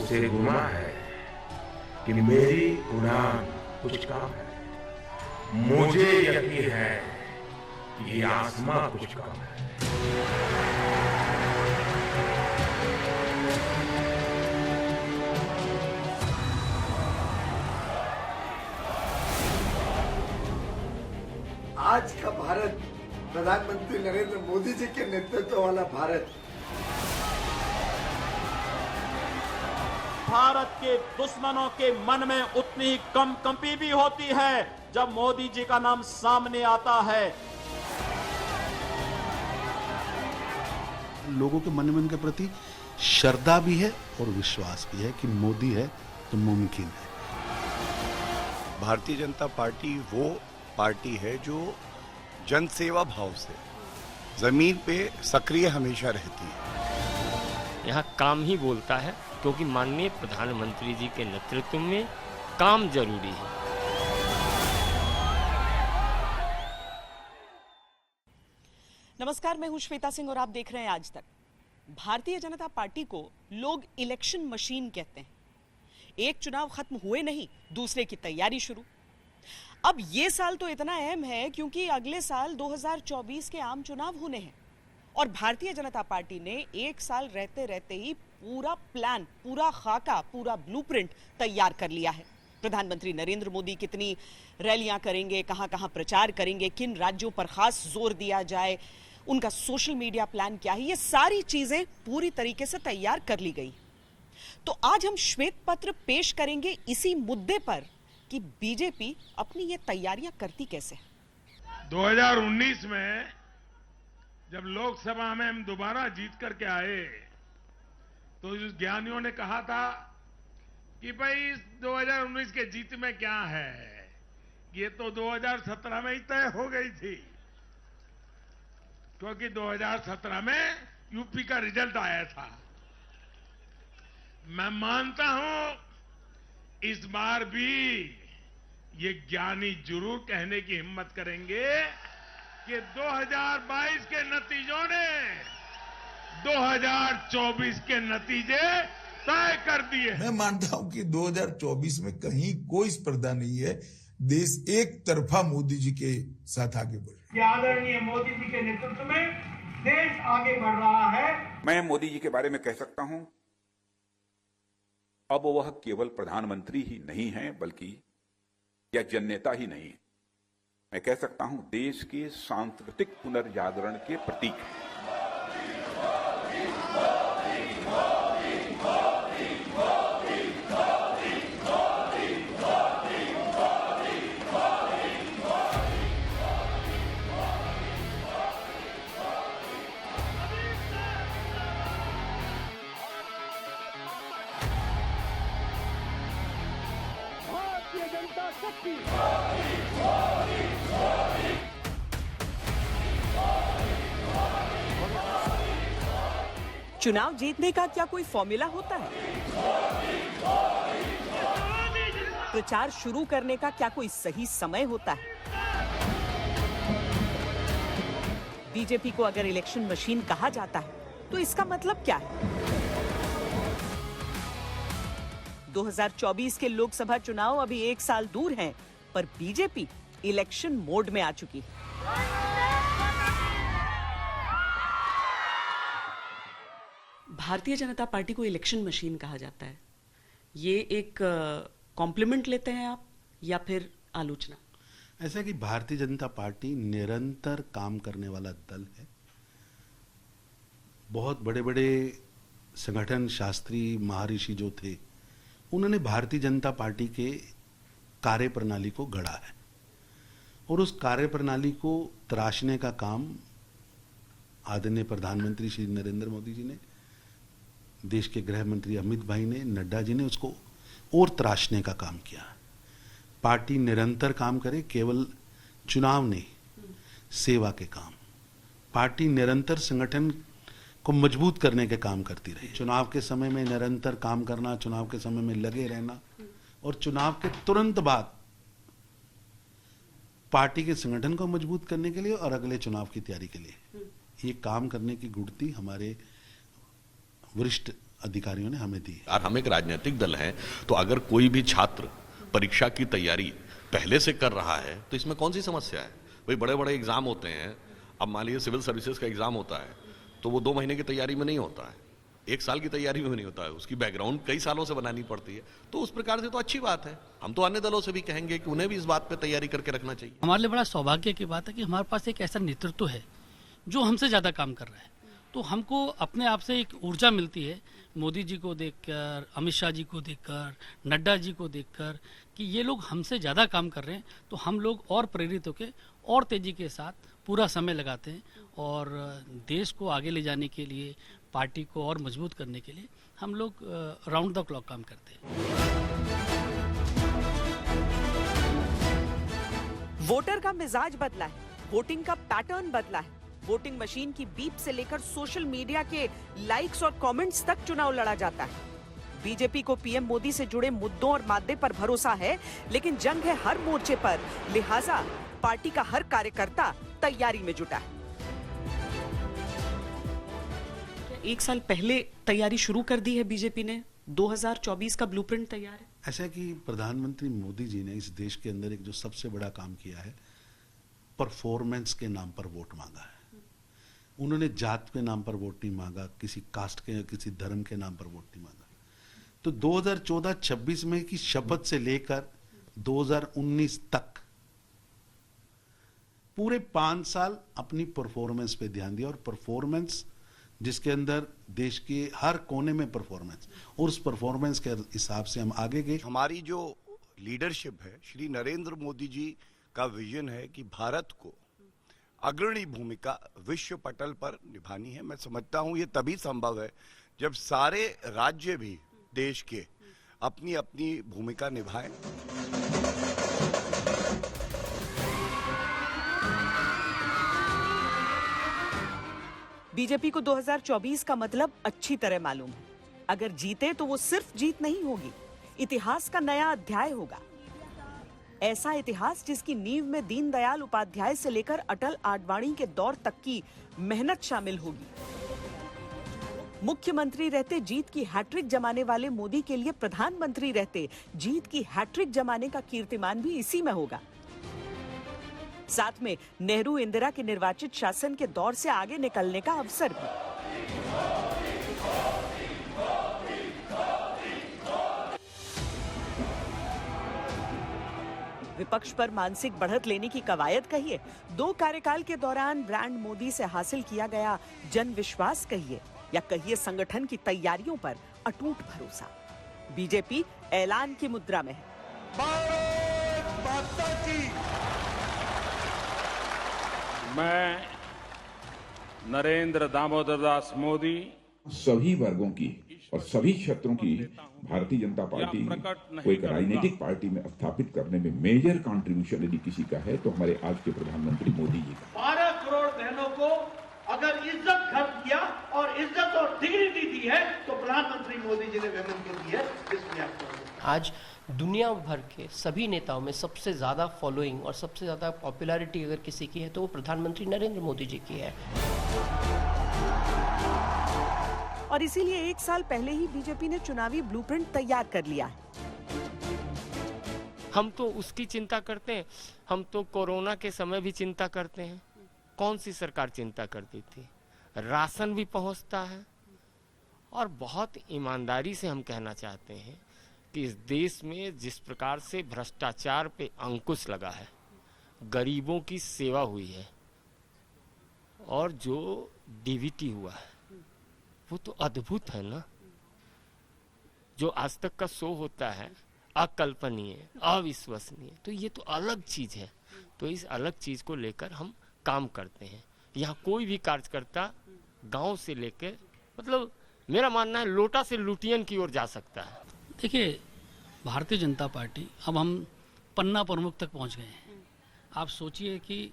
उसे गुमा है कि मेरी उड़ान कुछ कम है। मुझे यकीन है कि ये आसमां कुछ कम है। आज का भारत प्रधानमंत्री नरेंद्र मोदी जी के नेतृत्व वाला भारत। भारत के दुश्मनों के मन में उतनी ही कंपी भी होती है जब मोदी जी का नाम सामने आता है। लोगों के मन में उनके प्रति श्रद्धा भी है और विश्वास भी है कि मोदी है तो मुमकिन है। भारतीय जनता पार्टी वो पार्टी है जो जनसेवा भाव से जमीन पे सक्रिय हमेशा रहती है। यहाँ काम ही बोलता है, क्योंकि माननीय प्रधानमंत्री जी के नेतृत्व में काम जरूरी है। नमस्कार, मैं हूं श्वेता सिंह और आप देख रहे हैं आज तक। भारतीय जनता पार्टी को लोग इलेक्शन मशीन कहते हैं। एक चुनाव खत्म हुए नहीं, दूसरे की तैयारी शुरू। अब ये साल तो इतना अहम है क्योंकि अगले साल 2024 के आम चुनाव होने हैं और भारतीय जनता पार्टी ने एक साल रहते रहते ही पूरा प्लान, पूरा खाका, पूरा ब्लूप्रिंट तैयार कर लिया है। प्रधानमंत्री नरेंद्र मोदी कितनी रैलियां करेंगे, कहां कहां प्रचार करेंगे, किन राज्यों पर खास जोर दिया जाए, उनका सोशल मीडिया प्लान क्या है, ये सारी चीजें पूरी तरीके से तैयार कर ली गई। तो आज हम श्वेत पत्र पेश करेंगे इसी मुद्दे पर कि बीजेपी अपनी ये तैयारियां करती कैसे। 2019 में जब लोकसभा में हम दोबारा जीत करके आए तो ज्ञानियों ने कहा था कि भाई 2019 के जीत में क्या है, ये तो 2017 में ही तय हो गई थी, क्योंकि 2017 में यूपी का रिजल्ट आया था। मैं मानता हूं इस बार भी ये ज्ञानी जरूर कहने की हिम्मत करेंगे कि 2022 के नतीजों ने 2024 के नतीजे तय कर दिए। मैं मानता हूं कि 2024 में कहीं कोई स्पर्धा नहीं है। देश एक तरफा मोदी जी के साथ आगे बढ़ रहा है। आदरणीय मोदी जी के नेतृत्व में देश आगे बढ़ रहा है। मैं मोदी जी के बारे में कह सकता हूं, अब वह केवल प्रधानमंत्री ही नहीं हैं, बल्कि या जननेता ही नहीं, मैं कह सकता हूं देश के सांस्कृतिक पुनर्जागरण के प्रतीक हैं। चुनाव जीतने का क्या कोई फॉर्मूला होता है? प्रचार शुरू करने का क्या कोई सही समय होता है? बीजेपी को अगर इलेक्शन मशीन कहा जाता है तो इसका मतलब क्या है? 2024 के लोकसभा चुनाव अभी एक साल दूर हैं, पर बीजेपी इलेक्शन मोड में आ चुकी है। भारतीय जनता पार्टी को इलेक्शन मशीन कहा जाता है, ये एक कॉम्प्लीमेंट लेते हैं आप या फिर आलोचना? ऐसा कि भारतीय जनता पार्टी निरंतर काम करने वाला दल है। बहुत बड़े बड़े संगठन शास्त्री महर्षि जो थे, उन्होंने भारतीय जनता पार्टी के कार्य प्रणाली को गढ़ा है और उस कार्य प्रणाली को तराशने का काम आदरणीय प्रधानमंत्री श्री नरेंद्र मोदी जी ने, देश के गृह मंत्री अमित भाई ने, नड्डा जी ने उसको और तराशने का काम किया। पार्टी निरंतर काम करे, केवल चुनाव नहीं, सेवा के काम। पार्टी निरंतर संगठन को मजबूत करने के काम करती रही। चुनाव के समय में निरंतर काम करना, चुनाव के समय में लगे रहना और चुनाव के तुरंत बाद पार्टी के संगठन को मजबूत करने के लिए और अगले चुनाव की तैयारी के लिए ये काम करने की गुणती हमारे वरिष्ठ अधिकारियों ने हमें दी है। और हम एक राजनीतिक दल हैं, तो अगर कोई भी छात्र परीक्षा की तैयारी पहले से कर रहा है तो इसमें कौन सी समस्या है? भाई बड़े बड़े एग्जाम होते हैं, अब मान लीजिए सिविल सर्विसेज का एग्जाम होता है तो वो 2 महीने की तैयारी में नहीं होता है, 1 साल की तैयारी में नहीं होता है, उसकी बैकग्राउंड कई सालों से बनानी पड़ती है। तो उस प्रकार से तो अच्छी बात है, हम तो अन्य दलों से भी कहेंगे कि उन्हें भी इस बात पे तैयारी करके रखना चाहिए। हमारे लिए बड़ा सौभाग्य की बात है कि हमारे पास एक ऐसा नेतृत्व है जो हमसे ज़्यादा काम कर रहा है, तो हमको अपने आप से एक ऊर्जा मिलती है मोदी जी को देखकर, अमित शाह जी को देखकर, नड्डा जी को देखकर कि ये लोग हमसे ज़्यादा काम कर रहे हैं, तो हम लोग और प्रेरित होकर और तेज़ी के साथ पूरा समय लगाते हैं और देश को आगे ले जाने के लिए, पार्टी को और मजबूत करने के लिए हम लोग राउंड द क्लॉक काम करते हैं। वोटर का मिजाज बदला है, वोटिंग का पैटर्न बदला है। वोटिंग मशीन की बीप से लेकर सोशल मीडिया के लाइक्स और कमेंट्स तक चुनाव लड़ा जाता है। बीजेपी को पीएम मोदी से जुड़े मुद्दों और मादे पर भरोसा है, लेकिन जंग है हर मोर्चे पर, लिहाजा पार्टी का हर कार्यकर्ता तैयारी में जुटा है। 1 साल पहले तैयारी शुरू कर दी है बीजेपी ने, 2024 का ब्लूप्रिंट तैयार है। ऐसा है कि प्रधानमंत्री मोदी जी ने इस देश के अंदर एक जो सबसे बड़ा काम किया है, परफॉर्मेंस के नाम पर वोट मांगा है। उन्होंने जात के नाम पर वोट नहीं मांगा, किसी कास्ट के, किसी धर्म के नाम पर वोट नहीं मांगा। तो 2014-26 में की शपथ से लेकर 2019 तक पूरे 5 साल अपनी परफॉर्मेंस पे ध्यान दिया, और परफॉर्मेंस जिसके अंदर देश के हर कोने में परफॉर्मेंस, और उस परफॉर्मेंस के हिसाब से हम आगे गए। हमारी जो लीडरशिप है, श्री नरेंद्र मोदी जी का विजन है कि भारत को अग्रणी भूमिका विश्व पटल पर निभानी है। मैं समझता हूं ये तभी संभव है जब सारे राज्य भी देश के अपनी अपनी भूमिका निभाएं। बीजेपी को 2024 का मतलब अच्छी तरह मालूम है। अगर जीते तो वो सिर्फ जीत नहीं होगी, इतिहास का नया अध्याय होगा। ऐसा इतिहास जिसकी नींव में दीनदयाल उपाध्याय से लेकर अटल आडवाणी के दौर तक की मेहनत शामिल होगी। मुख्यमंत्री रहते जीत की हैट्रिक जमाने वाले मोदी के लिए प्रधानमंत्री रहते जीत की हैट्रिक जमाने का कीर्तिमान भी इसी में होगा। साथ में नेहरू इंदिरा के निर्वाचित शासन के दौर से आगे निकलने का अवसर भी। विपक्ष पर मानसिक बढ़त लेने की कवायद कहिए, 2 कार्यकाल के दौरान ब्रांड मोदी से हासिल किया गया जन विश्वास कहिए, या कहिए संगठन की तैयारियों पर अटूट भरोसा, बीजेपी ऐलान की मुद्रा में है। मैं नरेंद्र दामोदर दास मोदी सभी वर्गों की और सभी क्षेत्रों की भारतीय जनता पार्टी को एक राजनीतिक पार्टी में स्थापित करने में मेजर कंट्रीब्यूशन यदि किसी का है तो हमारे आज के प्रधानमंत्री मोदी जी का। 12 करोड़ बहनों को अगर इज्जत खर्च किया और इज्जत और डिग्निटी दी है तो प्रधानमंत्री मोदी जी ने वुमेन को दी है। इसलिए आज दुनिया भर के सभी नेताओं में सबसे ज्यादा फॉलोइंग और सबसे ज्यादा पॉपुलैरिटी अगर किसी की है तो वो प्रधानमंत्री नरेंद्र मोदी जी की है। और इसीलिए 1 साल पहले ही बीजेपी ने चुनावी ब्लूप्रिंट तैयार कर लिया है। हम तो उसकी चिंता करते हैं, हम तो कोरोना के समय भी चिंता करते हैं। कौन सी सरकार चिंता करती थी? राशन भी पहुंचता है, और बहुत ईमानदारी से हम कहना चाहते हैं कि इस देश में जिस प्रकार से भ्रष्टाचार पे अंकुश लगा है, गरीबों की सेवा हुई है, और जो डीबीटी हुआ है वो तो अद्भुत है ना। जो आज तक का शो होता है अकल्पनीय, अविश्वसनीय, तो ये तो अलग चीज है। तो इस अलग चीज को लेकर हम काम करते हैं। यहाँ कोई भी कार्यकर्ता गांव से लेकर, मतलब मेरा मानना है लोटा से लुटियन की ओर जा सकता है। देखिए, भारतीय जनता पार्टी अब हम पन्ना प्रमुख तक पहुंच गए हैं। आप सोचिए कि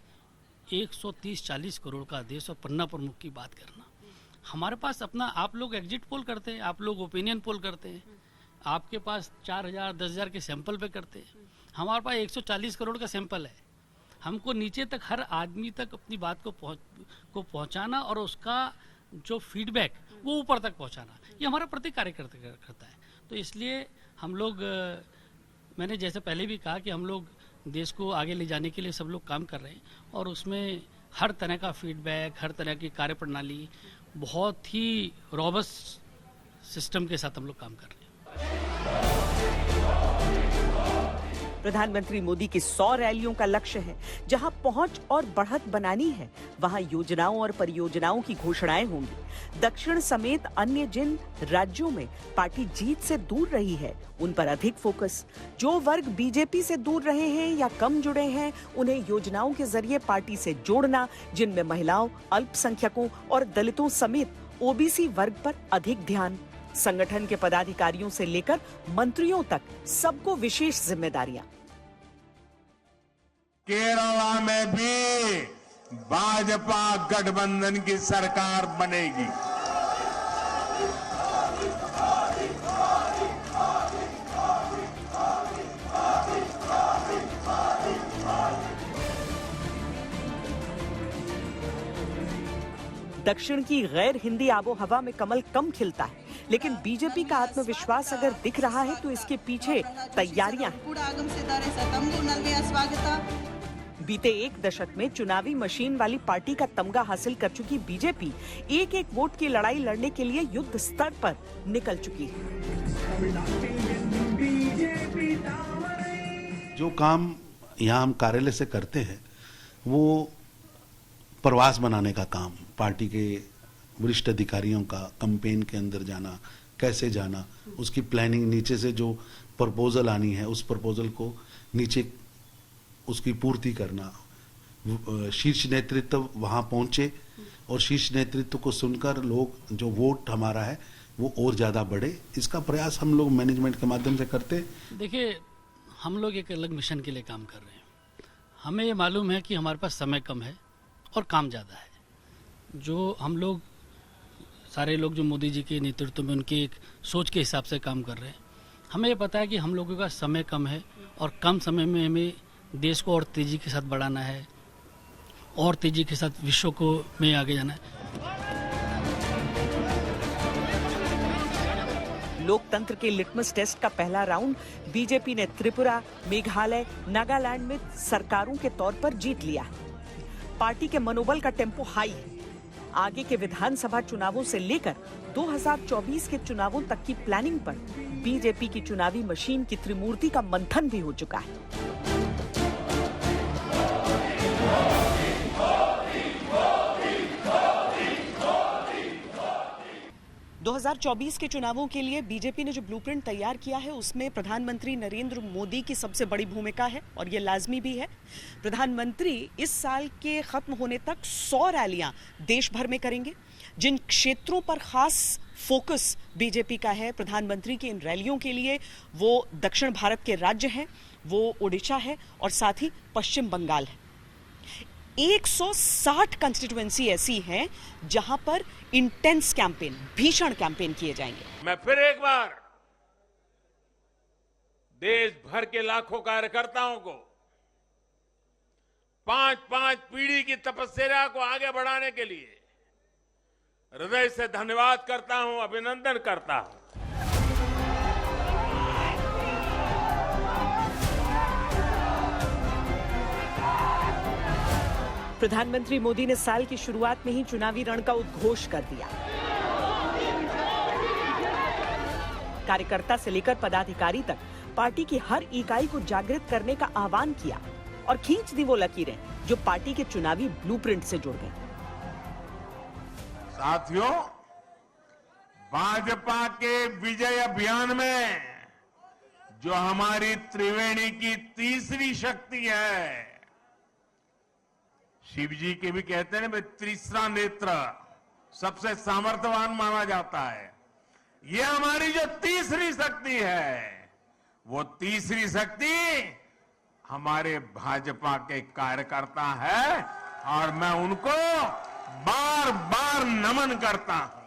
130-140 करोड़ का देश और पन्ना प्रमुख की बात करना। हमारे पास अपना, आप लोग एग्जिट पोल करते हैं, आप लोग ओपिनियन पोल करते हैं, आपके पास 4,000 10,000 के सैंपल पे करते हैं। हमारे पास 140 करोड़ का सैंपल है। हमको नीचे तक, हर आदमी तक अपनी बात को पहुंचाना और उसका जो फीडबैक वो ऊपर तक पहुंचाना, ये हमारा प्रत्येक कार्यकर्ता करता है। तो इसलिए हम लोग, मैंने जैसे पहले भी कहा कि हम लोग देश को आगे ले जाने के लिए सब लोग काम कर रहे हैं, और उसमें हर तरह का फीडबैक, हर तरह की कार्यप्रणाली, बहुत ही रॉबस्ट सिस्टम के साथ हम लोग काम कर रहे हैं। प्रधानमंत्री मोदी की 100 रैलियों का लक्ष्य है। जहां पहुंच और बढ़त बनानी है, वहां योजनाओं और परियोजनाओं की घोषणाएं होंगी। दक्षिण समेत अन्य जिन राज्यों में पार्टी जीत से दूर रही है, उन पर अधिक फोकस। जो वर्ग बीजेपी से दूर रहे हैं या कम जुड़े हैं, उन्हें योजनाओं के जरिए पार्टी से जोड़ना, जिनमें महिलाओं, अल्पसंख्यकों और दलितों समेत ओबीसी वर्ग पर अधिक ध्यान। संगठन के पदाधिकारियों से लेकर मंत्रियों तक सबको विशेष जिम्मेदारियां। केरला में भी भाजपा गठबंधन की सरकार बनेगी। दक्षिण की गैर हिंदी आबो हवा में कमल कम खिलता है, लेकिन बीजेपी का आत्मविश्वास अगर दिख रहा है तो इसके पीछे तैयारियां हैं। बीते एक दशक में चुनावी मशीन वाली पार्टी का तमगा हासिल कर चुकी बीजेपी एक एक वोट की लड़ाई लड़ने के लिए युद्ध स्तर पर निकल चुकी है। जो काम यहाँ हम कार्यालय से करते हैं, वो प्रवास बनाने का काम, पार्टी के वरिष्ठ अधिकारियों का कैंपेन के अंदर जाना, कैसे जाना, उसकी प्लानिंग, नीचे से जो प्रपोजल आनी है उस प्रपोजल को नीचे उसकी पूर्ति करना, शीर्ष नेतृत्व वहां पहुंचे और शीर्ष नेतृत्व को सुनकर लोग, जो वोट हमारा है वो और ज्यादा बढ़े, इसका प्रयास हम लोग मैनेजमेंट के माध्यम से करते हैं। देखिए, हम लोग एक अलग मिशन के लिए काम कर रहे हैं। हमें ये मालूम है कि हमारे पास समय कम है और काम ज़्यादा है। जो हम लोग सारे लोग जो मोदी जी के नेतृत्व में उनकी एक सोच के हिसाब से काम कर रहे हैं, हमें ये पता है कि हम लोगों का समय कम है और कम समय में हमें देश को और तेज़ी के साथ बढ़ाना है और तेज़ी के साथ विश्व को में आगे जाना है। लोकतंत्र के लिटमस टेस्ट का पहला राउंड बीजेपी ने त्रिपुरा, मेघालय, नागालैंड में सरकारों के तौर पर जीत लिया है। पार्टी के मनोबल का टेम्पो हाई है। आगे के विधानसभा चुनावों से लेकर 2024 के चुनावों तक की प्लानिंग पर बीजेपी की चुनावी मशीन की त्रिमूर्ति का मंथन भी हो चुका है। 2024 के चुनावों के लिए बीजेपी ने जो ब्लूप्रिंट तैयार किया है, उसमें प्रधानमंत्री नरेंद्र मोदी की सबसे बड़ी भूमिका है और ये लाजमी भी है। प्रधानमंत्री इस साल के खत्म होने तक 100 रैलियां देश भर में करेंगे। जिन क्षेत्रों पर खास फोकस बीजेपी का है प्रधानमंत्री की इन रैलियों के लिए, वो दक्षिण भारत के राज्य हैं, वो ओडिशा है और साथ ही पश्चिम बंगाल है। 160 कंस्टिट्यूएंसी ऐसी हैं जहां पर इंटेंस कैंपेन, भीषण कैंपेन किए जाएंगे। मैं फिर एक बार देश भर के लाखों कार्यकर्ताओं को 5-5 पीढ़ी की तपस्या को आगे बढ़ाने के लिए हृदय से धन्यवाद करता हूं, अभिनंदन करता हूं। प्रधानमंत्री मोदी ने साल की शुरुआत में ही चुनावी रण का उद्घोष कर दिया। कार्यकर्ता से लेकर पदाधिकारी तक पार्टी की हर इकाई को जागृत करने का आह्वान किया और खींच दी वो लकीरें जो पार्टी के चुनावी ब्लूप्रिंट से जुड़ गई। साथियों, भाजपा के विजय अभियान में जो हमारी त्रिवेणी की तीसरी शक्ति है, शिव जी के भी कहते हैं ना, तीसरा नेत्र सबसे सामर्थ्यवान माना जाता है। ये हमारी जो तीसरी शक्ति है, वो तीसरी शक्ति हमारे भाजपा के कार्यकर्ता है और मैं उनको बार बार नमन करता हूं।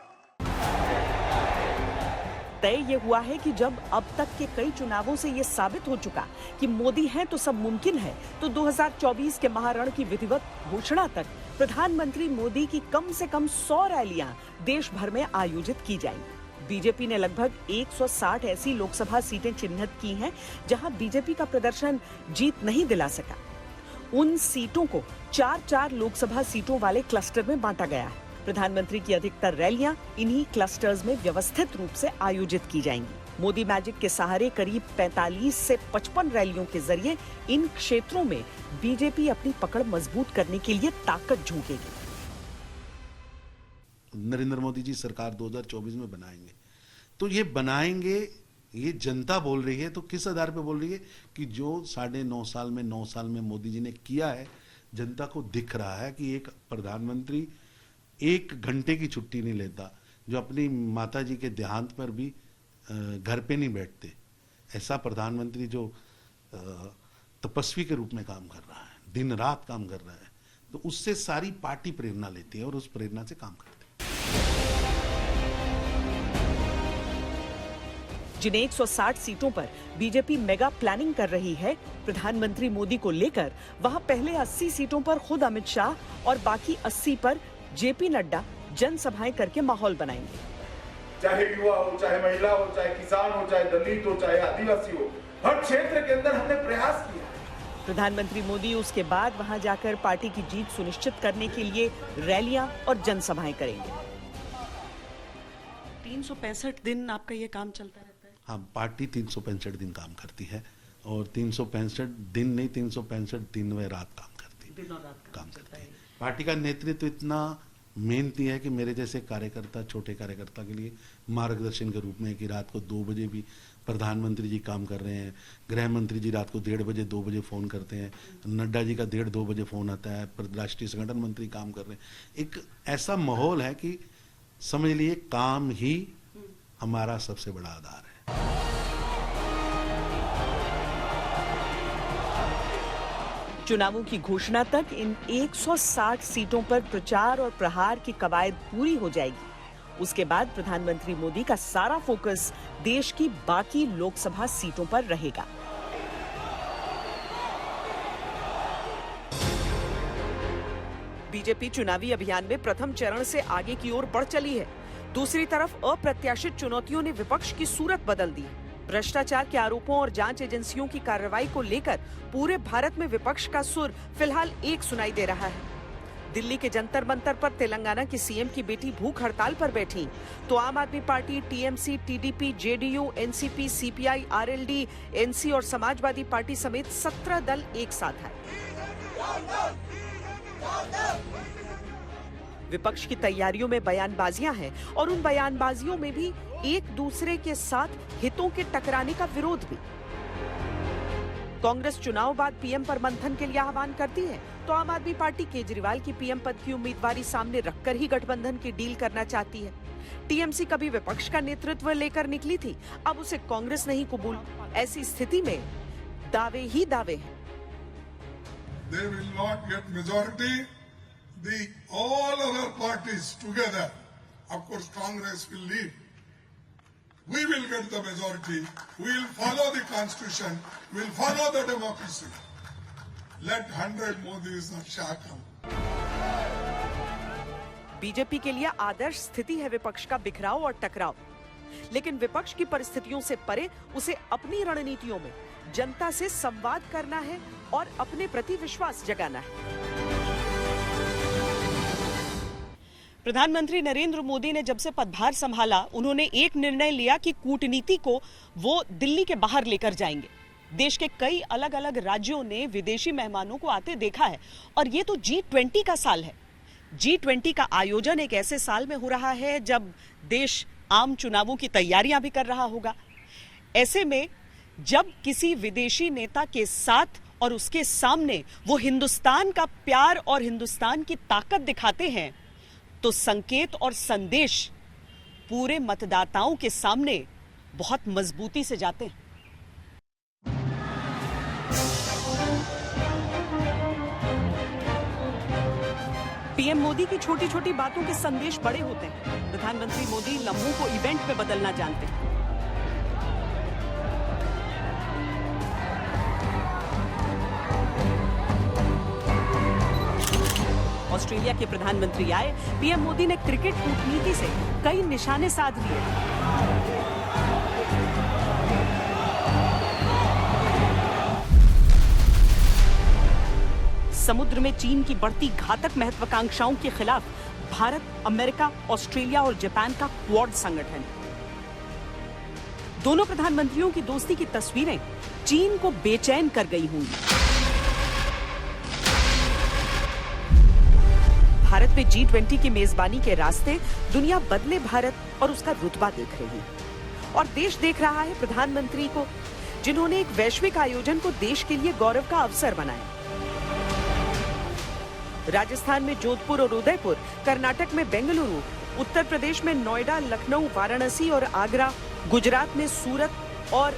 तय ये हुआ है कि जब अब तक के कई चुनावों से ये साबित हो चुका कि मोदी हैं तो सब मुमकिन है, तो 2024 के महारण की विधिवत घोषणा तक प्रधानमंत्री मोदी की कम से कम 100 रैलियां देश भर में आयोजित की जाएंगी। बीजेपी ने लगभग 160 ऐसी लोकसभा सीटें चिन्हित की हैं जहां बीजेपी का प्रदर्शन जीत नहीं दिला सका। उन सीटों को 4-4 लोकसभा सीटों वाले क्लस्टर में बांटा गया है। प्रधानमंत्री की अधिकतर रैलियां इन्हीं क्लस्टर्स में व्यवस्थित रूप से आयोजित की जाएंगी। मोदी मैजिक के सहारे करीब 45 से 55 रैलियों के जरिए इन क्षेत्रों में बीजेपी अपनी पकड़ मजबूत करने के लिए ताकत झोंकेगी। नरेंद्र मोदी जी सरकार 2024 में बनाएंगे, तो ये बनाएंगे, ये जनता बोल रही है। तो किस आधार पे बोल रही है कि जो 9.5 साल में 9 साल में मोदी जी ने किया है, जनता को दिख रहा है कि एक प्रधानमंत्री 1 घंटे की छुट्टी नहीं लेता, जो अपनी माता जी के देहांत पर भी घर पे नहीं बैठते, ऐसा प्रधानमंत्री जो तपस्वी के रूप में काम कर रहा है, दिन रात काम कर रहा है, तो उससे सारी पार्टी प्रेरणा लेती है और उस प्रेरणा से काम करती है। जिन 160 सीटों पर बीजेपी मेगा प्लानिंग कर रही है प्रधानमंत्री मोदी को लेकर, वहां पहले 80 सीटों पर खुद अमित शाह और बाकी 80 पर जेपी नड्डा जनसभाएं करके माहौल बनाएंगे। चाहे युवा हो, चाहे महिला हो, चाहे किसान हो, चाहे दलित हो, चाहे आदिवासी हो, हर क्षेत्र के अंदर हमने प्रयास किया। प्रधानमंत्री मोदी उसके बाद वहां जाकर पार्टी की जीत सुनिश्चित करने के लिए रैलियां और जनसभाएं करेंगे। 365 दिन आपका ये काम चलता रहता है? हाँ, पार्टी 365 दिन काम करती है और 365 दिन नहीं, 365 दिन व रात काम करती है। दिन और रात काम करती है। पार्टी का नेतृत्व इतना मेहनती है कि मेरे जैसे कार्यकर्ता, छोटे कार्यकर्ता के लिए मार्गदर्शन के रूप में कि रात को 2 बजे भी प्रधानमंत्री जी काम कर रहे हैं, गृह मंत्री जी रात को 1:30 बजे 2 बजे फोन करते हैं, नड्डा जी का 1:30-2 बजे फोन आता है, राष्ट्रीय संगठन मंत्री काम कर रहे हैं। एक ऐसा माहौल है कि समझ लिए काम ही हमारा सबसे बड़ा आधार है। चुनावों की घोषणा तक इन 160 सीटों पर प्रचार और प्रहार की कवायद पूरी हो जाएगी। उसके बाद प्रधानमंत्री मोदी का सारा फोकस देश की बाकी लोकसभा सीटों पर रहेगा। बीजेपी चुनावी अभियान में प्रथम चरण से आगे की ओर बढ़ चली है। दूसरी तरफ अप्रत्याशित चुनौतियों ने विपक्ष की सूरत बदल दी। भ्रष्टाचार के आरोपों और जांच एजेंसियों की कार्रवाई को लेकर पूरे भारत में विपक्ष का सुर फिलहाल एक सुनाई दे रहा है। दिल्ली के जंतर मंतर पर तेलंगाना की सीएम की बेटी भूख हड़ताल पर बैठी, तो आम आदमी party, TMC, TDP, JDU, NCP, CPI, RLD, NC और समाजवादी पार्टी समेत 17 दल एक साथ आए। विपक्ष की तैयारियों में बयानबाजियां हैं और उन बयानबाजियों में भी एक दूसरे के साथ हितों के टकराने का विरोध भी। कांग्रेस चुनाव बाद पीएम पर मंथन के लिए आह्वान करती है, तो आम आदमी पार्टी केजरीवाल की पीएम पद की उम्मीदवारी सामने रखकर ही गठबंधन की डील करना चाहती है। टीएमसी कभी विपक्ष का नेतृत्व लेकर निकली थी, अब उसे कांग्रेस नहीं कबूल। ऐसी स्थिति में दावे ही दावे हैं। They will not get majority. All other parties together, of course, Congress will lead. We will get the majority. We will follow the constitution. We will follow the democracy. Let 100 Modis of Shah come. BJP के लिए आदर्श स्थिति है विपक्ष का बिखराव और टकराव, लेकिन विपक्ष की परिस्थितियों से परे उसे अपनी रणनीतियों में जनता से संवाद करना है और अपने प्रति विश्वास जगाना है। प्रधानमंत्री नरेंद्र मोदी ने जब से पदभार संभाला, उन्होंने एक निर्णय लिया कि कूटनीति को वो दिल्ली के बाहर लेकर जाएंगे। देश के कई अलग अलग राज्यों ने विदेशी मेहमानों को आते देखा है और ये तो G20 का साल है। G20 का आयोजन एक ऐसे साल में हो रहा है जब देश आम चुनावों की तैयारियां भी कर रहा होगा। ऐसे में जब किसी विदेशी नेता के साथ और उसके सामने वो हिंदुस्तान का प्यार और हिंदुस्तान की ताकत दिखाते हैं, तो संकेत और संदेश पूरे मतदाताओं के सामने बहुत मजबूती से जाते हैं। पीएम मोदी की छोटी छोटी बातों के संदेश बड़े होते हैं। प्रधानमंत्री मोदी लम्हों को इवेंट में बदलना जानते हैं। ऑस्ट्रेलिया के प्रधानमंत्री आए, पीएम मोदी ने क्रिकेट कूटनीति से कई निशाने साध लिए। समुद्र में चीन की बढ़ती घातक महत्वाकांक्षाओं के खिलाफ भारत, अमेरिका, ऑस्ट्रेलिया और जापान का क्वाड संगठन। दोनों प्रधानमंत्रियों की दोस्ती की तस्वीरें चीन को बेचैन कर गई होंगी। भारत में G20 की मेजबानी के रास्ते दुनिया बदले भारत और उसका रुतबा देख रही है और देश देख रहा है प्रधानमंत्री को, जिन्होंने एक वैश्विक आयोजन को देश के लिए गौरव का अवसर बनाया। राजस्थान में जोधपुर और उदयपुर, कर्नाटक में बेंगलुरु, उत्तर प्रदेश में नोएडा, लखनऊ, वाराणसी और आगरा, गुजरात में सूरत और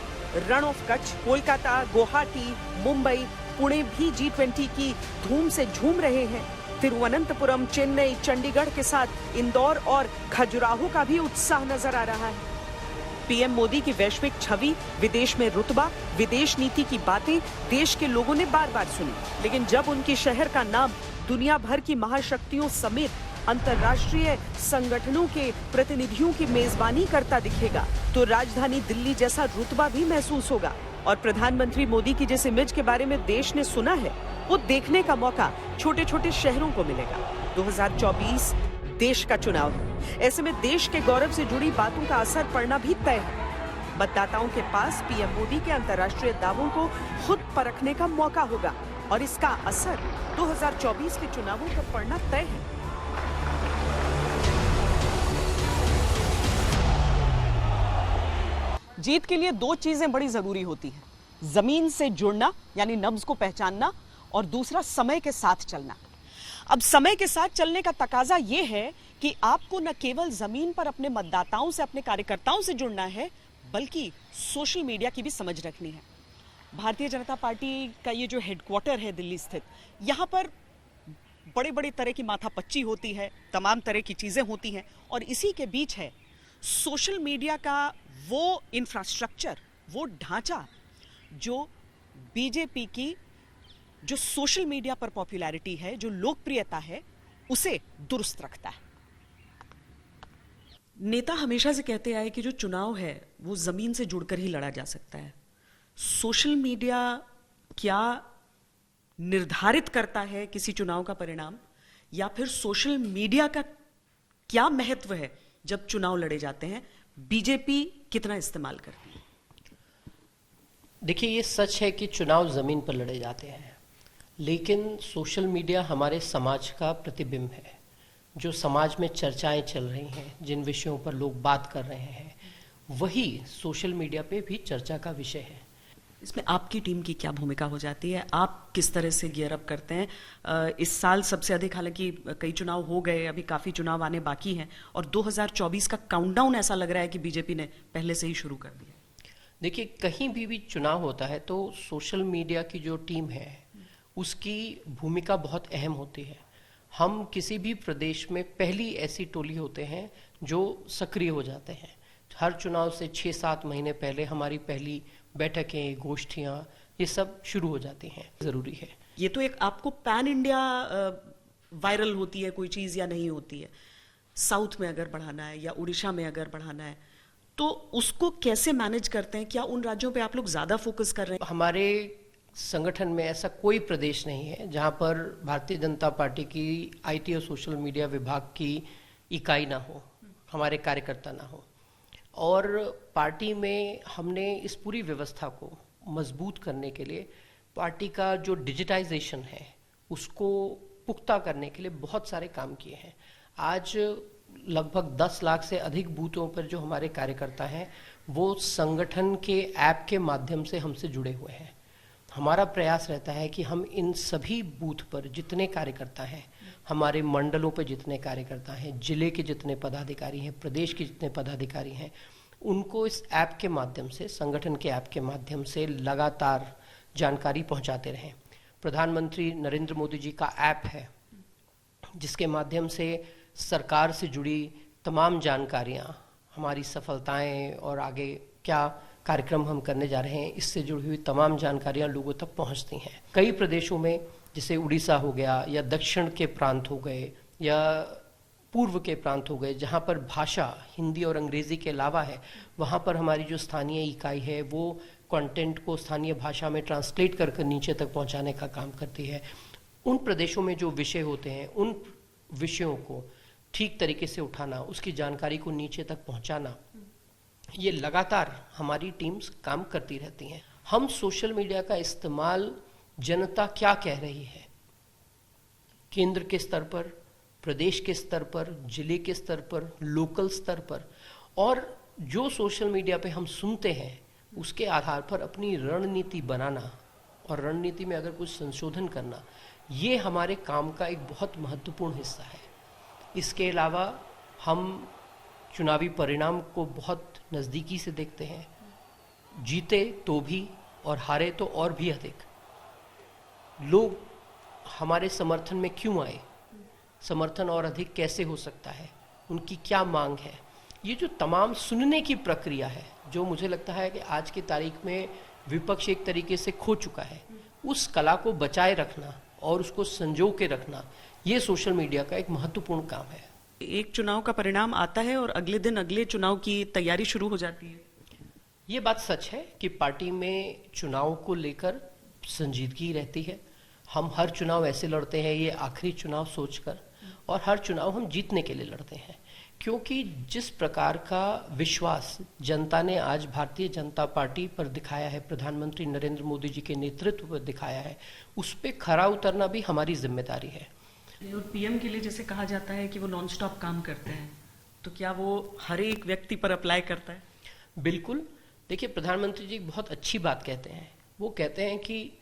रण ऑफ कच्छ, कोलकाता, गुवाहाटी, मुंबई, पुणे भी G20 की धूम से झूम रहे हैं। तिरुवनंतपुरम, चेन्नई, चंडीगढ़ के साथ इंदौर और खजुराहो का भी उत्साह नजर आ रहा है। पीएम मोदी की वैश्विक छवि, विदेश में रुतबा, विदेश नीति की बातें देश के लोगों ने बार बार सुनी, लेकिन जब उनके शहर का नाम दुनिया भर की महाशक्तियों समेत अंतर्राष्ट्रीय संगठनों के प्रतिनिधियों की मेजबानी करता दिखेगा, तो राजधानी दिल्ली जैसा रुतबा भी महसूस होगा और प्रधानमंत्री मोदी की जिस इमेज के बारे में देश ने सुना है, वो देखने का मौका छोटे छोटे शहरों को मिलेगा। 2024 देश का चुनाव है, ऐसे में देश के गौरव से जुड़ी बातों का असर पड़ना भी तय है। मतदाताओं के पास पीएम मोदी के अंतर्राष्ट्रीय दावों को खुद परखने का मौका होगा और इसका असर 2024 के चुनावों पर पड़ना तय है। जीत के लिए दो चीजें बड़ी जरूरी होती हैं, जमीन से जुड़ना यानी नब्ज को पहचानना और दूसरा समय के साथ चलना। अब समय के साथ चलने का तकाजा यह है कि आपको न केवल जमीन पर अपने मतदाताओं से, अपने कार्यकर्ताओं से जुड़ना है, बल्कि सोशल मीडिया की भी समझ रखनी है। भारतीय जनता पार्टी का ये जो हेडक्वार्टर है दिल्ली स्थित, यहाँ पर बड़े बड़े तरह की माथापच्ची होती है, तमाम तरह की चीजें होती हैं और इसी के बीच है सोशल मीडिया का वो इंफ्रास्ट्रक्चर, वो ढांचा जो बीजेपी की जो सोशल मीडिया पर पॉपुलैरिटी है, जो लोकप्रियता है, उसे दुरुस्त रखता है। नेता हमेशा से कहते आए कि जो चुनाव है वो जमीन से जुड़कर ही लड़ा जा सकता है। सोशल मीडिया क्या निर्धारित करता है किसी चुनाव का परिणाम, या फिर सोशल मीडिया का क्या महत्व है जब चुनाव लड़े जाते हैं? बीजेपी कितना इस्तेमाल करती है? देखिए, ये सच है कि चुनाव जमीन पर लड़े जाते हैं, लेकिन सोशल मीडिया हमारे समाज का प्रतिबिंब है। जो समाज में चर्चाएं चल रही हैं, जिन विषयों पर लोग बात कर रहे हैं, वही सोशल मीडिया पे भी चर्चा का विषय है। इसमें आपकी टीम की क्या भूमिका हो जाती है? आप किस तरह से गियर अप करते हैं? इस साल सबसे अधिक, हालांकि कई चुनाव हो गए, अभी काफी चुनाव आने बाकी हैं और 2024 का काउंटडाउन ऐसा लग रहा है कि बीजेपी ने पहले से ही शुरू कर दिया। देखिए, कहीं भी चुनाव होता है तो सोशल मीडिया की जो टीम है उसकी भूमिका बहुत अहम होती है। हम किसी भी प्रदेश में पहली ऐसी टोली होते हैं जो सक्रिय हो जाते हैं। हर चुनाव से 6-7 महीने पहले हमारी पहली बैठकें, गोष्ठियां, ये सब शुरू हो जाती हैं। जरूरी है। ये तो एक आपको पैन इंडिया वायरल होती है कोई चीज या नहीं होती है। साउथ में अगर बढ़ाना है या उड़ीसा में अगर बढ़ाना है तो उसको कैसे मैनेज करते हैं? क्या उन राज्यों पे आप लोग ज्यादा फोकस कर रहे हैं? हमारे संगठन में ऐसा कोई प्रदेश नहीं है जहां पर भारतीय जनता पार्टी की आईटी और सोशल मीडिया विभाग की इकाई ना हो, हमारे कार्यकर्ता ना हो। और पार्टी में हमने इस पूरी व्यवस्था को मजबूत करने के लिए पार्टी का जो डिजिटाइजेशन है उसको पुख्ता करने के लिए बहुत सारे काम किए हैं। आज लगभग 10 लाख से अधिक बूथों पर जो हमारे कार्यकर्ता हैं वो संगठन के ऐप के माध्यम से हमसे जुड़े हुए हैं। हमारा प्रयास रहता है कि हम इन सभी बूथ पर जितने कार्यकर्ता हैं, हमारे मंडलों पर जितने कार्यकर्ता हैं, जिले के जितने पदाधिकारी हैं, प्रदेश के जितने पदाधिकारी हैं, उनको इस ऐप के माध्यम से, संगठन के ऐप के माध्यम से लगातार जानकारी पहुंचाते रहें। प्रधानमंत्री नरेंद्र मोदी जी का ऐप है जिसके माध्यम से सरकार से जुड़ी तमाम जानकारियां, हमारी सफलताएं और आगे क्या कार्यक्रम हम करने जा रहे हैं, इससे जुड़ी हुई तमाम जानकारियां लोगों तक पहुंचती हैं। कई प्रदेशों में जैसे उड़ीसा हो गया या दक्षिण के प्रांत हो गए या पूर्व के प्रांत हो गए, जहाँ पर भाषा हिंदी और अंग्रेजी के अलावा है, वहाँ पर हमारी जो स्थानीय इकाई है वो कंटेंट को स्थानीय भाषा में ट्रांसलेट कर नीचे तक पहुँचाने का काम करती है। उन प्रदेशों में जो विषय होते हैं उन विषयों को ठीक तरीके से उठाना, उसकी जानकारी को नीचे तक पहुँचाना, ये लगातार हमारी टीम्स काम करती रहती हैं। हम सोशल मीडिया का इस्तेमाल जनता क्या कह रही है, केंद्र के स्तर पर, प्रदेश के स्तर पर, जिले के स्तर पर, लोकल स्तर पर, और जो सोशल मीडिया पे हम सुनते हैं उसके आधार पर अपनी रणनीति बनाना और रणनीति में अगर कुछ संशोधन करना, ये हमारे काम का एक बहुत महत्वपूर्ण हिस्सा है। इसके अलावा हम चुनावी परिणाम को बहुत नज़दीकी से देखते हैं, जीते तो भी और हारे तो और भी अधिक। लोग हमारे समर्थन में क्यों आए, समर्थन और अधिक कैसे हो सकता है, उनकी क्या मांग है, ये जो तमाम सुनने की प्रक्रिया है, जो मुझे लगता है कि आज की तारीख में विपक्ष एक तरीके से खो चुका है, उस कला को बचाए रखना और उसको संजो के रखना, ये सोशल मीडिया का एक महत्वपूर्ण काम है। एक चुनाव का परिणाम आता है और अगले दिन अगले चुनाव की तैयारी शुरू हो जाती है। ये बात सच है कि पार्टी में चुनाव को लेकर संजीदगी रहती है। हम हर चुनाव ऐसे लड़ते हैं, ये आखिरी चुनाव सोचकर, और हर चुनाव हम जीतने के लिए लड़ते हैं, क्योंकि जिस प्रकार का विश्वास जनता ने आज भारतीय जनता पार्टी पर दिखाया है, प्रधानमंत्री नरेंद्र मोदी जी के नेतृत्व पर दिखाया है, उस पर खरा उतरना भी हमारी जिम्मेदारी है। और पीएम के लिए जैसे कहा जाता है कि वो नॉन स्टॉप काम करते हैं, तो क्या वो हर एक व्यक्ति पर अप्लाई करता है? बिल्कुल। देखिए, प्रधानमंत्री जी बहुत अच्छी बात कहते हैं। वो कहते हैं कि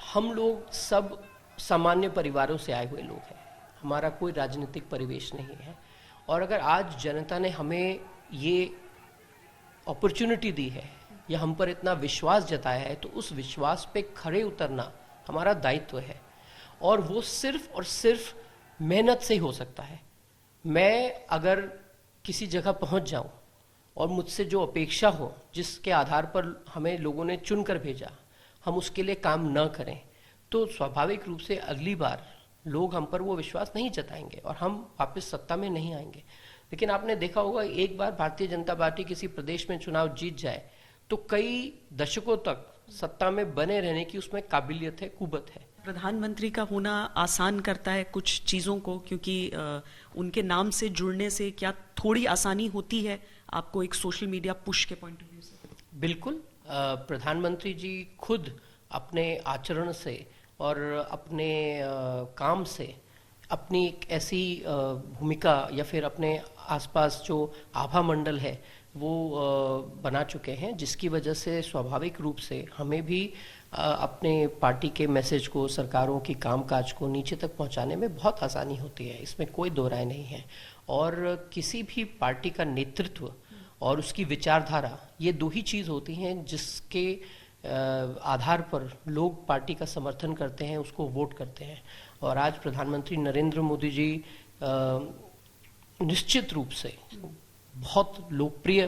हम लोग सब सामान्य परिवारों से आए हुए लोग हैं, हमारा कोई राजनीतिक परिवेश नहीं है, और अगर आज जनता ने हमें ये अपॉर्चुनिटी दी है या हम पर इतना विश्वास जताया है, तो उस विश्वास पे खड़े उतरना हमारा दायित्व है, और वो सिर्फ और सिर्फ मेहनत से ही हो सकता है। मैं अगर किसी जगह पहुंच जाऊं और मुझसे जो अपेक्षा हो, जिसके आधार पर हमें लोगों ने चुनकर भेजा, हम उसके लिए काम न करें, तो स्वाभाविक रूप से अगली बार लोग हम पर वो विश्वास नहीं जताएंगे और हम वापस सत्ता में नहीं आएंगे। लेकिन आपने देखा होगा, एक बार भारतीय जनता पार्टी किसी प्रदेश में चुनाव जीत जाए तो कई दशकों तक सत्ता में बने रहने की उसमें काबिलियत है, कुवत है। प्रधानमंत्री का होना आसान करता है कुछ चीज़ों को, क्योंकि उनके नाम से जुड़ने से क्या थोड़ी आसानी होती है आपको एक सोशल मीडिया पुश के पॉइंट ऑफ व्यू से? बिल्कुल। प्रधानमंत्री जी खुद अपने आचरण से और अपने काम से अपनी एक ऐसी भूमिका या फिर अपने आसपास जो आभा मंडल है वो बना चुके हैं, जिसकी वजह से स्वाभाविक रूप से हमें भी अपने पार्टी के मैसेज को, सरकारों की कामकाज को नीचे तक पहुंचाने में बहुत आसानी होती है, इसमें कोई दो राय नहीं है। और किसी भी पार्टी का नेतृत्व और उसकी विचारधारा, ये दो ही चीज़ होती हैं जिसके आधार पर लोग पार्टी का समर्थन करते हैं, उसको वोट करते हैं। और आज प्रधानमंत्री नरेंद्र मोदी जी निश्चित रूप से बहुत लोकप्रिय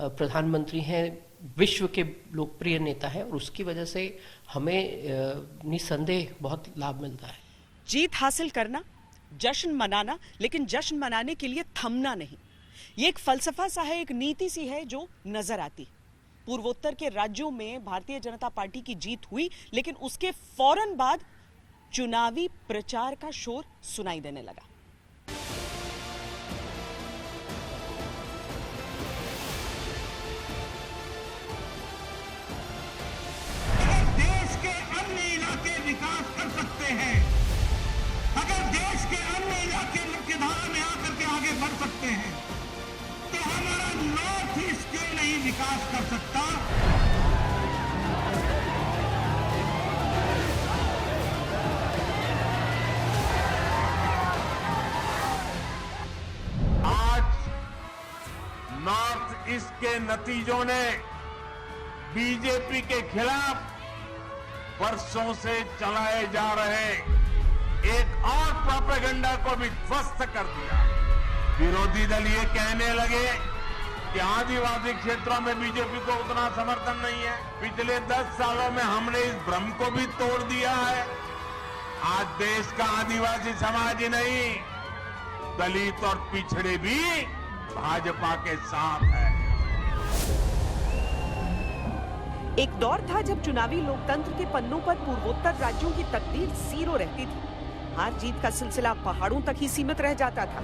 प्रधानमंत्री हैं, विश्व के लोकप्रिय नेता हैं, और उसकी वजह से हमें निसंदेह बहुत लाभ मिलता है। जीत हासिल करना, जश्न मनाना, लेकिन जश्न मनाने के लिए थमना नहीं, ये एक फलसफा सा है, एक नीति सी है जो नजर आती। पूर्वोत्तर के राज्यों में भारतीय जनता पार्टी की जीत हुई, लेकिन उसके फौरन बाद चुनावी प्रचार का शोर सुनाई देने लगा। देश के अन्य इलाके विकास कर सकते हैं, अगर देश के अन्य इलाके मुख्यधारा में आकर के आगे बढ़ सकते हैं, तो हमारा नॉर्थ ईस्ट क्यों नहीं विकास कर सकता? आज नॉर्थ ईस्ट के नतीजों ने बीजेपी के खिलाफ वर्षों से चलाए जा रहे एक और प्रोपेगेंडा को भी ध्वस्त कर दिया। विरोधी दल ये कहने लगे कि आदिवासी क्षेत्रों में बीजेपी को उतना समर्थन नहीं है। पिछले 10 सालों में हमने इस भ्रम को भी तोड़ दिया है आज देश का आदिवासी समाज ही नहीं, दलित और पिछड़े भी भाजपा के साथ है। एक दौर था जब चुनावी लोकतंत्र के पन्नों पर पूर्वोत्तर राज्यों की तकदीर 0 रहती थी। हार जीत का सिलसिला पहाड़ों तक ही सीमित रह जाता था।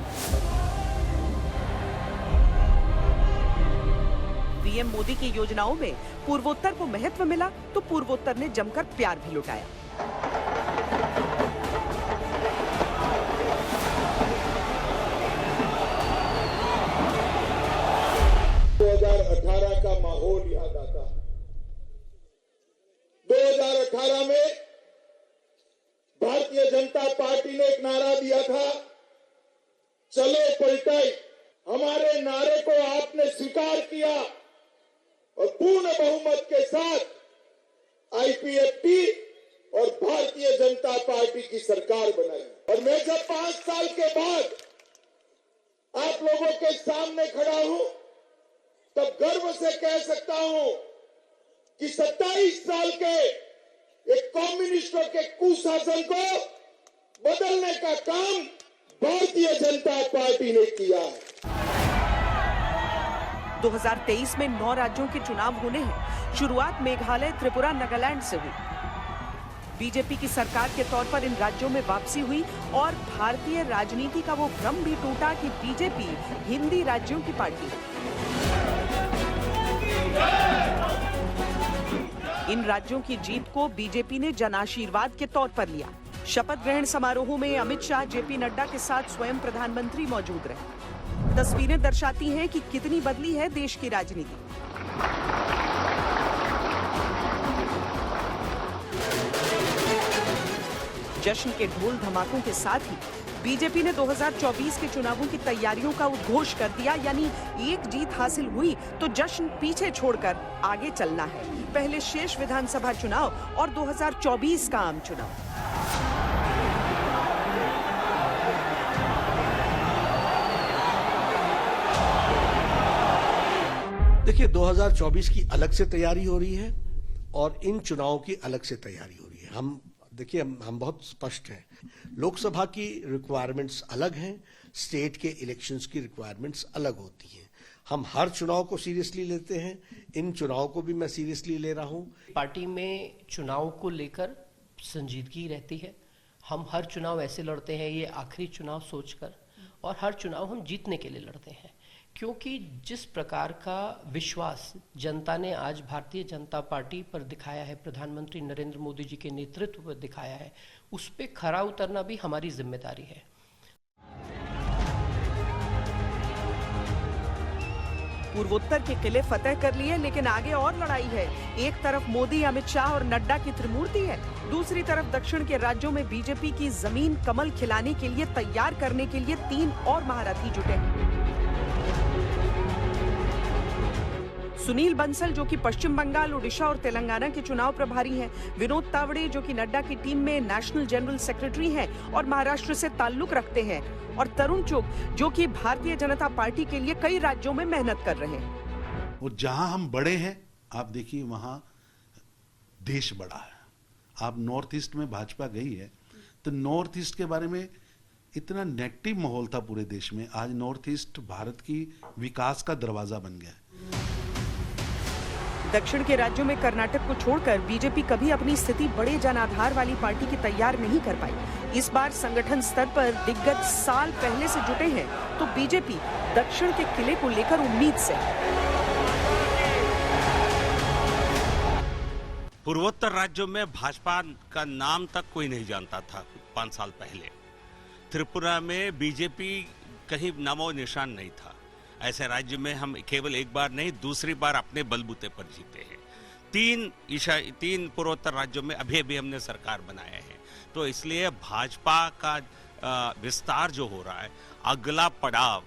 पीएम मोदी की योजनाओं में पूर्वोत्तर को महत्व मिला तो पूर्वोत्तर ने जमकर प्यार भी लुटाया। का माहौल याद आता है। 2018 में भारतीय जनता पार्टी ने एक नारा दिया था, चलो पलटाई। हमारे नारे को आपने स्वीकार किया और पूर्ण बहुमत के साथ आईपीएफटी और भारतीय जनता पार्टी की सरकार बनाई। और मैं जब 5 साल के बाद आप लोगों के सामने खड़ा हूं तब गर्व से कह सकता हूं कि 27 साल के एक कम्युनिस्टों के कुशासन को बदलने का काम भारतीय जनता पार्टी ने किया है। 2023 में 9 राज्यों के चुनाव होने हैं। शुरुआत मेघालय, त्रिपुरा, नागालैंड से हुई। बीजेपी की सरकार के तौर पर इन राज्यों में वापसी हुई और भारतीय राजनीति का वो भ्रम भी टूटा कि बीजेपी हिंदी राज्यों की पार्टी है। इन राज्यों की जीत को बीजेपी ने जनाशीर्वाद के तौर पर लिया। शपथ ग्रहण समारोह में अमित शाह, जेपी नड्डा के साथ स्वयं प्रधानमंत्री मौजूद रहे। तस्वीरें दर्शाती हैं कि कितनी बदली है देश की राजनीति। जश्न के ढोल धमाकों के साथ ही बीजेपी ने 2024 के चुनावों की तैयारियों का उद्घोष कर दिया, यानी एक जीत हासिल हुई तो जश्न पीछे छोड़कर आगे चलना है। पहले शेष विधानसभा चुनाव और 2024 का आम चुनाव। देखिए, 2024 की अलग से तैयारी हो रही है और इन चुनावों की अलग से तैयारी हो रही है। हम बहुत स्पष्ट हैं। लोकसभा की रिक्वायरमेंट्स अलग हैं, स्टेट के इलेक्शंस की रिक्वायरमेंट्स अलग होती हैं। हम हर चुनाव को सीरियसली लेते हैं, इन चुनाव को भी मैं सीरियसली ले रहा हूं। पार्टी में चुनाव को लेकर संजीदगी रहती है। हम हर चुनाव ऐसे लड़ते हैं, ये आखिरी चुनाव सोचकर, और हर चुनाव हम जीतने के लिए लड़ते हैं, क्योंकि जिस प्रकार का विश्वास जनता ने आज भारतीय जनता पार्टी पर दिखाया है, प्रधानमंत्री नरेंद्र मोदी जी के नेतृत्व पर दिखाया है, उस पे खरा उतरना भी हमारी जिम्मेदारी है। पूर्वोत्तर के किले फतेह कर लिए, लेकिन आगे और लड़ाई है। एक तरफ मोदी, अमित शाह और नड्डा की त्रिमूर्ति है, दूसरी तरफ दक्षिण के राज्यों में बीजेपी की जमीन कमल खिलाने के लिए तैयार करने के लिए 3 और महारथी जुटे हैं। सुनील बंसल जो कि पश्चिम बंगाल, ओडिशा और तेलंगाना के चुनाव प्रभारी हैं, विनोद तावड़े जो कि नड्डा की टीम में नेशनल जनरल सेक्रेटरी हैं और महाराष्ट्र से ताल्लुक रखते हैं, और तरुण चुग जो कि भारतीय जनता पार्टी के लिए कई राज्यों में मेहनत कर रहे हैं। और जहां हम बड़े हैं, आप देखिए वहां देश बड़ा है। आप नॉर्थ ईस्ट में भाजपा गई है तो नॉर्थ ईस्ट के बारे में इतना नेगेटिव माहौल था पूरे देश में। आज नॉर्थ ईस्ट भारत की विकास का दरवाजा बन गया। दक्षिण के राज्यों में कर्नाटक को छोड़कर बीजेपी कभी अपनी स्थिति बड़े जनाधार वाली पार्टी की तैयार नहीं कर पाई। इस बार संगठन स्तर पर दिग्गज साल पहले से जुटे हैं, तो बीजेपी दक्षिण के किले को लेकर उम्मीद से। पूर्वोत्तर राज्यों में भाजपा का नाम तक कोई नहीं जानता था 5 साल पहले। त्रिपुरा में बीजेपी कहीं नामो निशान नहीं था। ऐसे राज्य में हम केवल एक बार नहीं, दूसरी बार अपने बलबूते पर जीते हैं। 3 पूर्वोत्तर राज्यों में अभी अभी हमने सरकार बनाया है। तो इसलिए भाजपा का विस्तार जो हो रहा है, अगला पड़ाव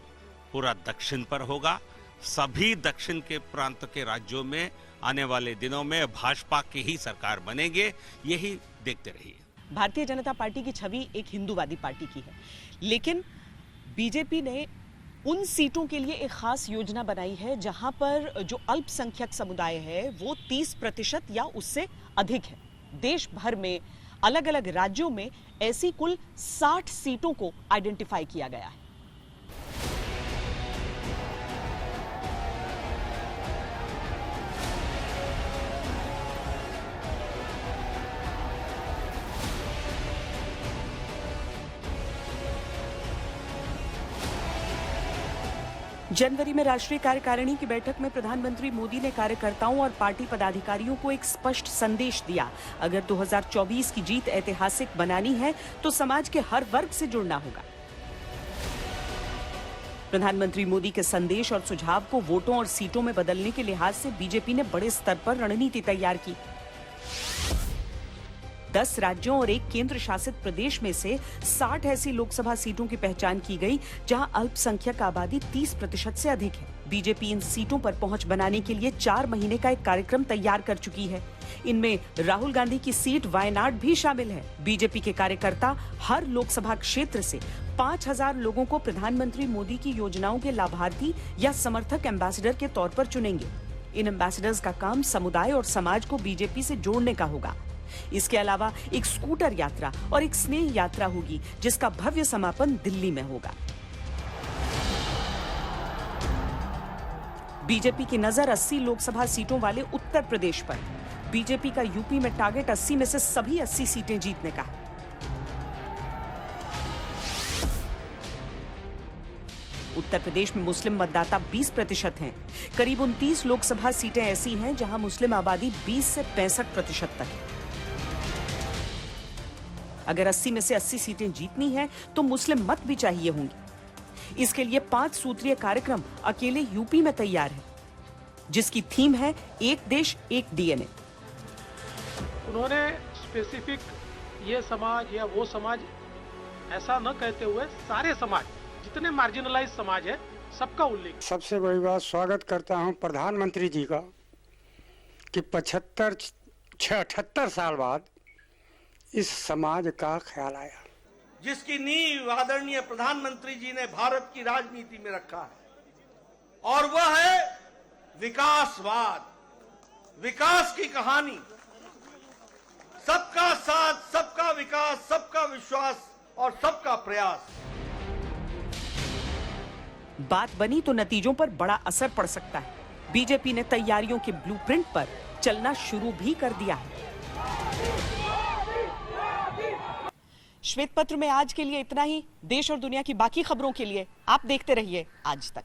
पूरा दक्षिण पर होगा। सभी दक्षिण के प्रांत के राज्यों में आने वाले दिनों में भाजपा की ही सरकार बनेंगे, यही देखते रहिए। भारतीय जनता पार्टी की छवि एक हिंदूवादी पार्टी की है, लेकिन बीजेपी ने उन सीटों के लिए एक खास योजना बनाई है जहां पर जो अल्पसंख्यक समुदाय है वो 30% या उससे अधिक है। देश भर में अलग अलग राज्यों में ऐसी कुल 60 सीटों को आइडेंटिफाई किया गया है। जनवरी में राष्ट्रीय कार्यकारिणी की बैठक में प्रधानमंत्री मोदी ने कार्यकर्ताओं और पार्टी पदाधिकारियों को एक स्पष्ट संदेश दिया। अगर 2024 की जीत ऐतिहासिक बनानी है तो समाज के हर वर्ग से जुड़ना होगा। प्रधानमंत्री मोदी के संदेश और सुझाव को वोटों और सीटों में बदलने के लिहाज से बीजेपी ने बड़े स्तर पर रणनीति तैयार की। 10 राज्यों और एक केंद्र शासित प्रदेश में से 60 ऐसी लोकसभा सीटों की पहचान की गई जहां अल्पसंख्यक आबादी 30% से अधिक है। बीजेपी इन सीटों पर पहुंच बनाने के लिए 4 महीने का एक कार्यक्रम तैयार कर चुकी है। इनमें राहुल गांधी की सीट वायनाड भी शामिल है। बीजेपी के कार्यकर्ता हर लोकसभा क्षेत्र से 5000 लोगों को प्रधानमंत्री मोदी की योजनाओं के लाभार्थी या समर्थक एम्बेसडर के तौर पर चुनेंगे। इन एम्बेसडर्स का काम समुदाय और समाज को बीजेपी से जोड़ने का होगा। इसके अलावा एक स्कूटर यात्रा और एक स्नेह यात्रा होगी जिसका भव्य समापन दिल्ली में होगा। बीजेपी की नजर 80 लोकसभा सीटों वाले उत्तर प्रदेश पर। बीजेपी का यूपी में टारगेट 80 में से सभी 80 सीटें जीतने का है। उत्तर प्रदेश में मुस्लिम मतदाता 20% हैं। करीब 29 लोकसभा सीटें ऐसी हैं जहां मुस्लिम आबादी 20 से 65% तक है। अगर 80 में से 80 सीटें जीतनी है तो मुस्लिम मत भी चाहिए होंगे। इसके लिए 5 सूत्रीय कार्यक्रम अकेले यूपी में तैयार है, जिसकी थीम है एक देश एक डीएनए। उन्होंने स्पेसिफिक ये समाज या वो समाज ऐसा न कहते हुए सारे समाज, जितने मार्जिनलाइज समाज है, सबका उल्लेख। सबसे बड़ी बात स्वागत करता हूं प्रधानमंत्री जी का कि 78 साल बाद इस समाज का ख्याल आया, जिसकी नींव आदरणीय प्रधानमंत्री जी ने भारत की राजनीति में रखा है, और वह है विकासवाद, विकास की कहानी। सबका साथ, सबका विकास, सबका विश्वास और सबका प्रयास। बात बनी तो नतीजों पर बड़ा असर पड़ सकता है। बीजेपी ने तैयारियों के ब्लूप्रिंट पर चलना शुरू भी कर दिया है। श्वेत पत्र में आज के लिए इतना ही। देश और दुनिया की बाकी खबरों के लिए आप देखते रहिए आज तक।